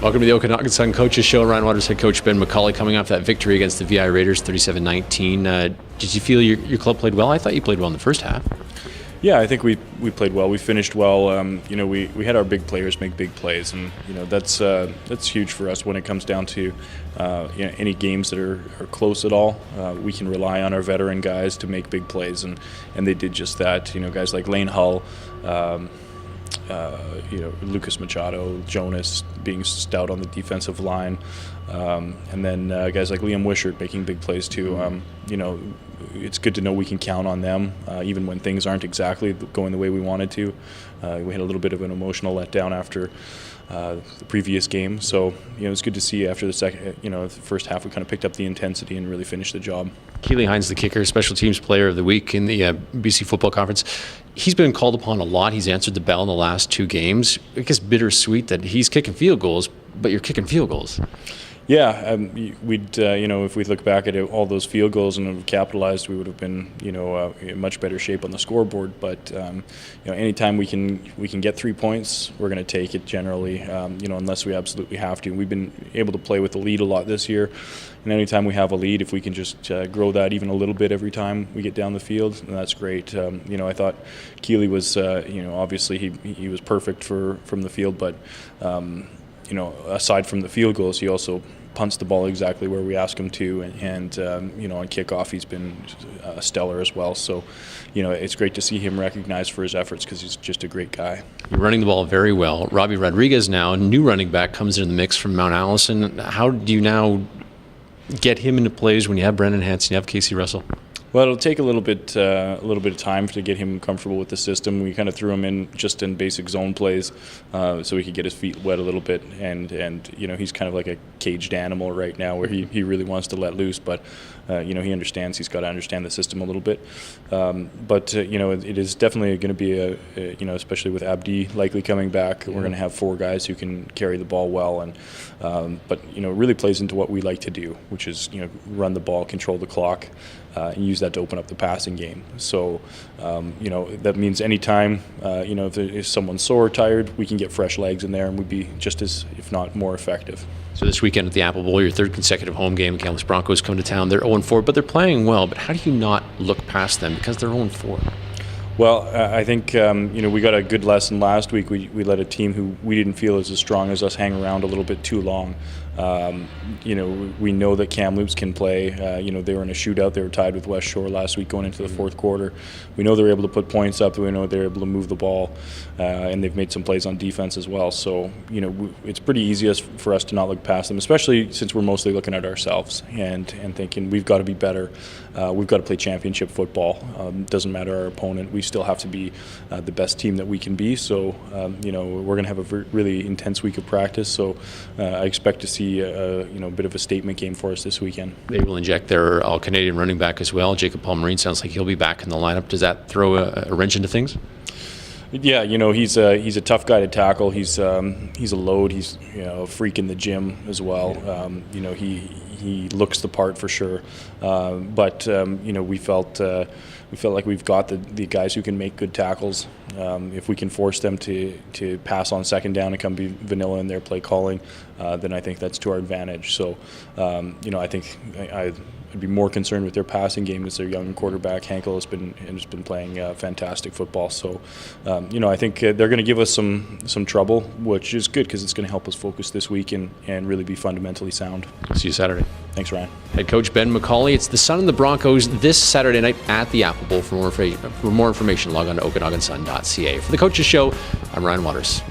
Welcome to the Okanagan Sun Coaches Show. Ryan Waters head coach Ben Macauley coming off that victory against the VI Raiders, 37-19. Did you feel your club played well? I thought you played well in the first half. Yeah, I think we played well. We finished well. We had our big players make big plays, and that's huge for us when it comes down to any games that are close at all. We can rely on our veteran guys to make big plays, and they did just that. Guys like Lane Hull. Lucas Machado, Jonas being stout on the defensive line, and then guys like Liam Wishart making big plays too. It's good to know we can count on them, even when things aren't exactly going the way we wanted to. We had a little bit of an emotional letdown after the previous game, so it's good to see after the first half we kind of picked up the intensity and really finished the job. Keely Hines, the kicker, special teams player of the week in the BC Football Conference. He's been called upon a lot. He's answered the bell in the last two games. I guess bittersweet that he's kicking field goals, but you're kicking field goals. Yeah, we'd if we look back at it, all those field goals and have capitalized, we would have been in much better shape on the scoreboard. But anytime we can get 3 points, we're going to take it generally. Unless we absolutely have to. We've been able to play with the lead a lot this year, and anytime we have a lead, if we can just grow that even a little bit every time we get down the field, then that's great. I thought Keely was obviously he was perfect from the field, but. Aside from the field goals, he also punts the ball exactly where we ask him to, and on kickoff he's been stellar as well. So, it's great to see him recognized for his efforts because he's just a great guy. You're running the ball very well. Robbie Rodriguez now, new running back, comes into the mix from Mount Allison. How do you now get him into plays when you have Brendan Hansen, you have Casey Russell? Well, it'll take a little bit of time to get him comfortable with the system. We kind of threw him in just in basic zone plays, so he could get his feet wet a little bit. And he's kind of like a caged animal right now, where he really wants to let loose, but he understands he's got to understand the system a little bit. It is definitely going to be especially with Abdi likely coming back, we're going to have 4 guys who can carry the ball well, and it really plays into what we like to do, which is run the ball, control the clock. And use that to open up the passing game. So, that means anytime, if someone's sore or tired, we can get fresh legs in there and we'd be just as, if not more effective. So this weekend at the Apple Bowl, your third consecutive home game, Kamloops Broncos come to town. They're 0-4, but they're playing well. But how do you not look past them because they're 0-4? Well, I think, we got a good lesson last week. We let a team who we didn't feel is as strong as us hang around a little bit too long. We know that Kamloops can play. They were in a shootout. They were tied with West Shore last week going into the fourth quarter. We know they're able to put points up. We know they're able to move the ball, and they've made some plays on defense as well. So, it's pretty easy for us to not look past them, especially since we're mostly looking at ourselves and thinking we've got to be better. We've got to play championship football. Doesn't matter our opponent. We still have to be the best team that we can be. So, we're going to have a really intense week of practice. So, I expect to see a bit of a statement game for us this weekend. They will inject their all-Canadian running back as well. Jacob Palmerine sounds like he'll be back in the lineup. Does that throw a wrench into things? Yeah, he's a tough guy to tackle. He's a load. He's a freak in the gym as well. He looks the part for sure. But we felt like we've got the guys who can make good tackles. If we can force them to pass on second down and come be vanilla in their play calling, then I think that's to our advantage. So, I think I'd be more concerned with their passing game as their young quarterback Hankel has been playing fantastic football. So, I think they're going to give us some trouble, which is good because it's going to help us focus this week and really be fundamentally sound. See you Saturday. Thanks, Ryan. Head coach Ben Macauley. It's the Sun and the Broncos this Saturday night at the Apple Bowl. For more information, log on to OkanaganSun.ca. For the Coaches Show, I'm Ryan Waters.